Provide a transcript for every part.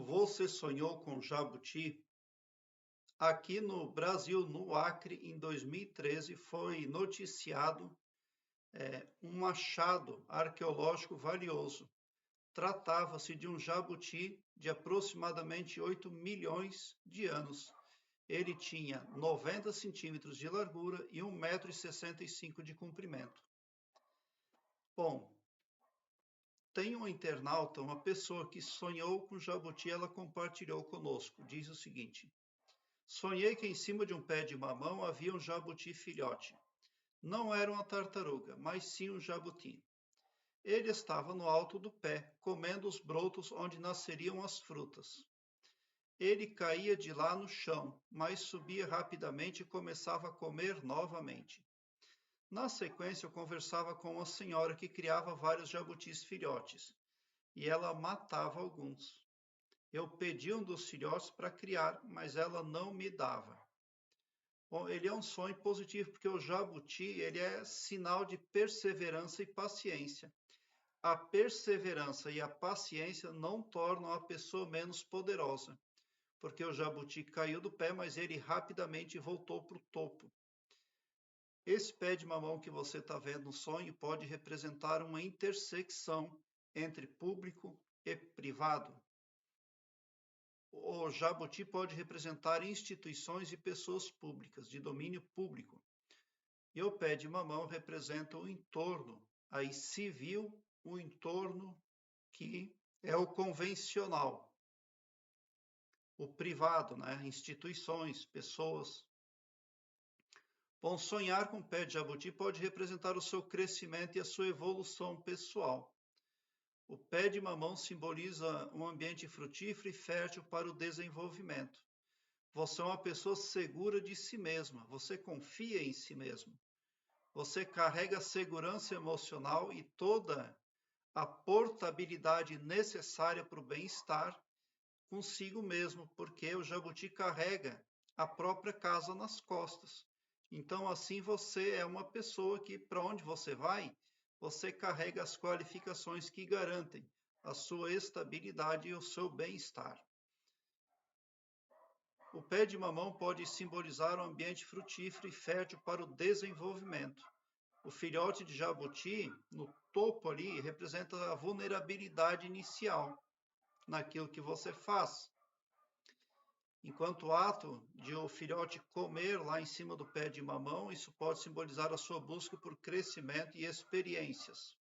Você sonhou com jabuti? Aqui no Brasil, no Acre, em 2013, foi noticiado um achado arqueológico valioso. Tratava-se de um jabuti de aproximadamente 8 milhões de anos. Ele tinha 90 centímetros de largura e 1,65 m de comprimento. Bom, tem um internauta, uma pessoa que sonhou com jabuti, ela compartilhou conosco. Diz o seguinte: sonhei que em cima de um pé de mamão havia um jabuti filhote. Não era uma tartaruga, mas sim um jabuti. Ele estava no alto do pé, comendo os brotos onde nasceriam as frutas. Ele caía de lá no chão, mas subia rapidamente e começava a comer novamente. Na sequência, eu conversava com uma senhora que criava vários jabutis filhotes, e ela matava alguns. Eu pedi um dos filhotes para criar, mas ela não me dava. Bom, ele é um sonho positivo, porque o jabuti, ele é sinal de perseverança e paciência. A perseverança e a paciência não tornam a pessoa menos poderosa, porque o jabuti caiu do pé, mas ele rapidamente voltou para o topo. Esse pé de mamão que você está vendo no sonho pode representar uma intersecção entre público e privado. O jabuti pode representar instituições e pessoas públicas, de domínio público. E o pé de mamão representa o entorno aí civil, o entorno que é o convencional, o privado, né? Instituições, pessoas. Bom, sonhar com o pé de jabuti pode representar o seu crescimento e a sua evolução pessoal. O pé de mamão simboliza um ambiente frutífero e fértil para o desenvolvimento. Você é uma pessoa segura de si mesma, você confia em si mesmo. Você carrega segurança emocional e toda a portabilidade necessária para o bem-estar consigo mesmo, porque o jabuti carrega a própria casa nas costas. Então, assim, você é uma pessoa que, para onde você vai, você carrega as qualificações que garantem a sua estabilidade e o seu bem-estar. O pé de mamão pode simbolizar um ambiente frutífero e fértil para o desenvolvimento. O filhote de jabuti, no topo ali, representa a vulnerabilidade inicial naquilo que você faz. Enquanto o ato de o filhote comer lá em cima do pé de mamão, isso pode simbolizar a sua busca por crescimento e experiências.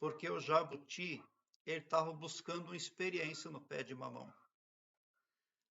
Porque o jabuti, ele estava buscando uma experiência no pé de mamão.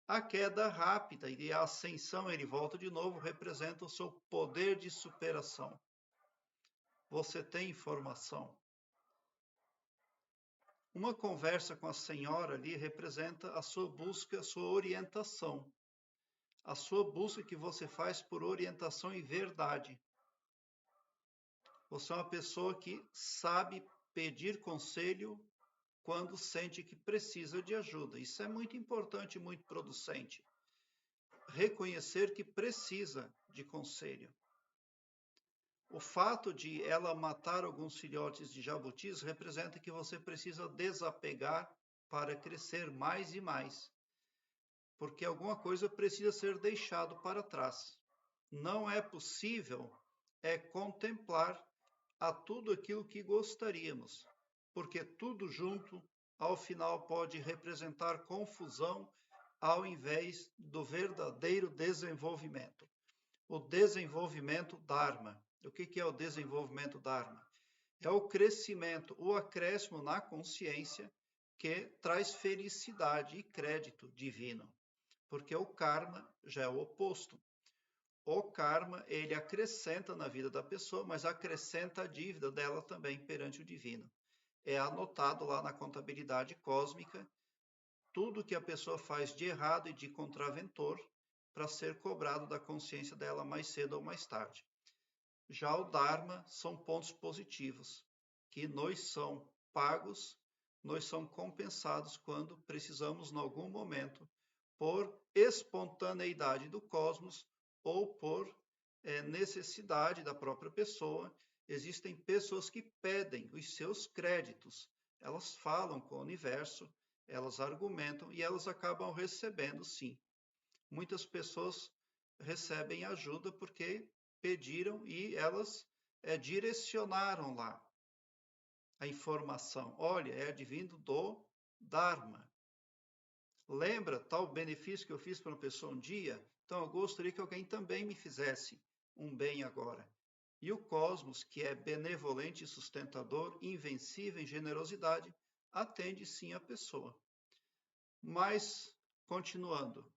A queda rápida e a ascensão, ele volta de novo, representa o seu poder de superação. Você tem informação. Uma conversa com a senhora ali representa a sua busca, a sua orientação. A sua busca que você faz por orientação e verdade. Você é uma pessoa que sabe pedir conselho quando sente que precisa de ajuda. Isso é muito importante, muito producente. Reconhecer que precisa de conselho. O fato de ela matar alguns filhotes de jabutis representa que você precisa desapegar para crescer mais e mais. Porque alguma coisa precisa ser deixado para trás. Não é possível contemplar a tudo aquilo que gostaríamos, porque tudo junto, ao final, pode representar confusão ao invés do verdadeiro desenvolvimento. O desenvolvimento Dharma. O que é o desenvolvimento Dharma? É o crescimento, o acréscimo na consciência que traz felicidade e crédito divino, porque o karma já é o oposto. O karma, ele acrescenta na vida da pessoa, mas acrescenta a dívida dela também perante o divino. É anotado lá na contabilidade cósmica tudo que a pessoa faz de errado e de contraventor para ser cobrado da consciência dela mais cedo ou mais tarde. Já o Dharma são pontos positivos, que nos são pagos, nos são compensados quando precisamos, em algum momento, por espontaneidade do cosmos ou por necessidade da própria pessoa. Existem pessoas que pedem os seus créditos, elas falam com o universo elas argumentam e elas acabam recebendo, sim. Muitas pessoas recebem ajuda porque pediram e elas direcionaram lá a informação. Olha, é advindo do Dharma. Lembra tal benefício que eu fiz para uma pessoa um dia? Então eu gostaria que alguém também me fizesse um bem agora. E o cosmos, que é benevolente e sustentador, invencível em generosidade, atende sim a pessoa. Mas, continuando,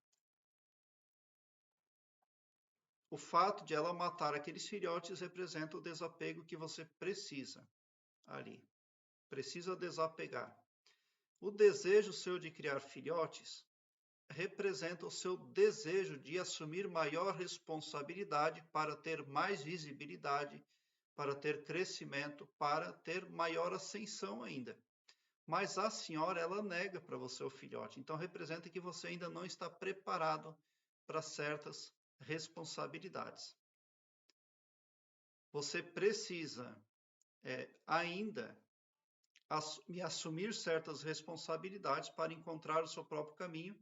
o fato de ela matar aqueles filhotes representa o desapego que você precisa ali. Precisa desapegar. O desejo seu de criar filhotes representa o seu desejo de assumir maior responsabilidade para ter mais visibilidade, para ter crescimento, para ter maior ascensão ainda. Mas a senhora, ela nega para você o filhote. Então, representa que você ainda não está preparado para certas responsabilidades. Você precisa ainda assumir certas responsabilidades para encontrar o seu próprio caminho,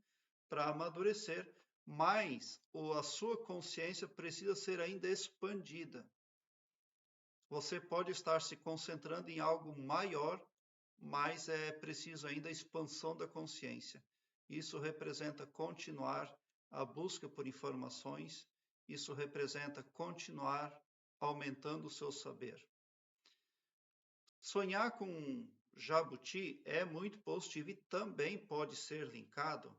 para amadurecer, mas a sua consciência precisa ser ainda expandida. Você pode estar se concentrando em algo maior, mas é preciso ainda a expansão da consciência. Isso representa continuar a busca por informações, isso representa continuar aumentando o seu saber. Sonhar com jabuti é muito positivo e também pode ser linkado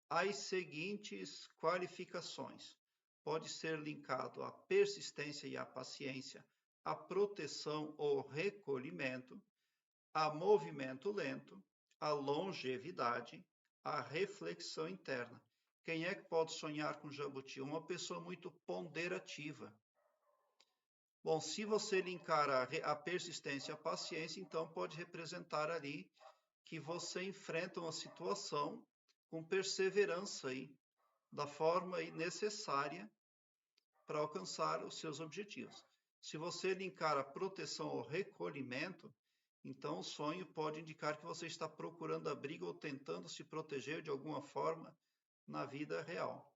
às seguintes qualificações. Pode ser linkado à persistência e à paciência, à proteção ou recolhimento, a movimento lento, a longevidade, a reflexão interna. Quem é que pode sonhar com jabuti? Uma pessoa muito ponderativa. Bom, se você linkar a persistência e a paciência, então pode representar ali que você enfrenta uma situação com perseverança aí, da forma aí necessária para alcançar os seus objetivos. Se você linkar a proteção ao recolhimento, então o sonho pode indicar que você está procurando abrigo ou tentando se proteger de alguma forma na vida real.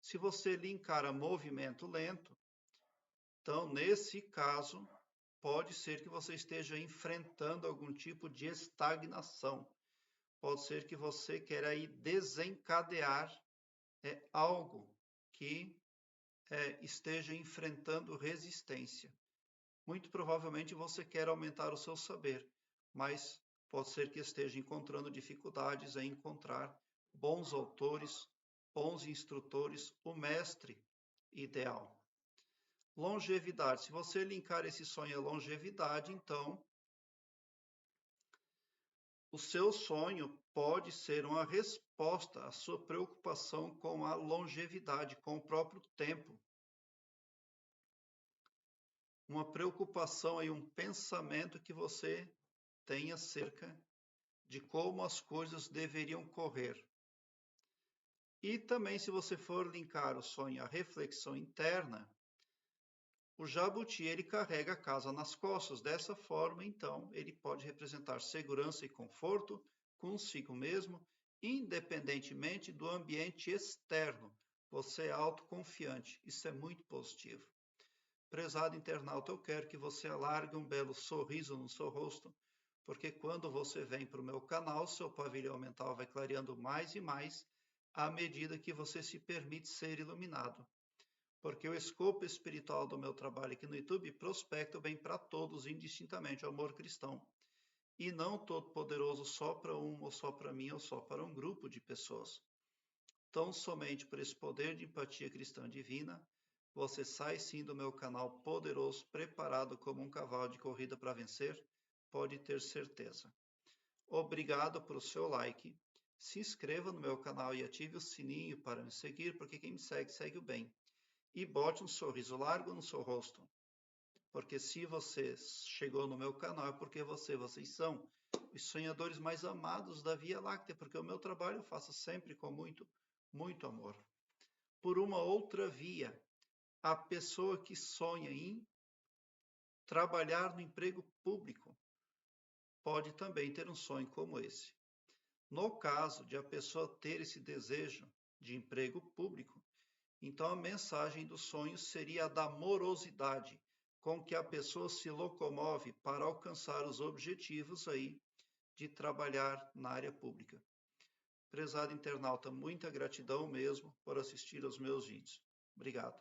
Se você linkar a movimento lento, então nesse caso pode ser que você esteja enfrentando algum tipo de estagnação. Pode ser que você queira aí desencadear algo que esteja enfrentando resistência. Muito provavelmente você quer aumentar o seu saber, mas pode ser que esteja encontrando dificuldades em encontrar bons autores, bons instrutores, o mestre ideal. Longevidade. Se você linkar esse sonho à longevidade, então o seu sonho pode ser uma resposta à sua preocupação com a longevidade, com o próprio tempo. Uma preocupação e um pensamento que você tem acerca de como as coisas deveriam correr. E também, se você for linkar o sonho à reflexão interna, o jabuti ele carrega a casa nas costas. Dessa forma, então, ele pode representar segurança e conforto consigo mesmo, independentemente do ambiente externo. Você é autoconfiante. Isso é muito positivo. Prezado internauta, eu quero que você alargue um belo sorriso no seu rosto, porque quando você vem para o meu canal, seu pavilhão mental vai clareando mais e mais à medida que você se permite ser iluminado. Porque o escopo espiritual do meu trabalho aqui no YouTube prospecta o bem para todos, indistintamente, o amor cristão. E não todo poderoso só para um, ou só para mim, ou só para um grupo de pessoas. Tão somente por esse poder de empatia cristã divina, você sai sim do meu canal poderoso, preparado como um cavalo de corrida para vencer, pode ter certeza. Obrigado pelo seu like. Se inscreva no meu canal e ative o sininho para me seguir, porque quem me segue, segue o bem. E bote um sorriso largo no seu rosto. Porque se você chegou no meu canal é porque vocês são os sonhadores mais amados da Via Láctea, porque o meu trabalho eu faço sempre com muito, muito amor. Por uma outra via, a pessoa que sonha em trabalhar no emprego público pode também ter um sonho como esse. No caso de a pessoa ter esse desejo de emprego público, então a mensagem dos sonhos seria a da morosidade, com que a pessoa se locomove para alcançar os objetivos aí de trabalhar na área pública. Prezado internauta, muita gratidão mesmo por assistir aos meus vídeos. Obrigado.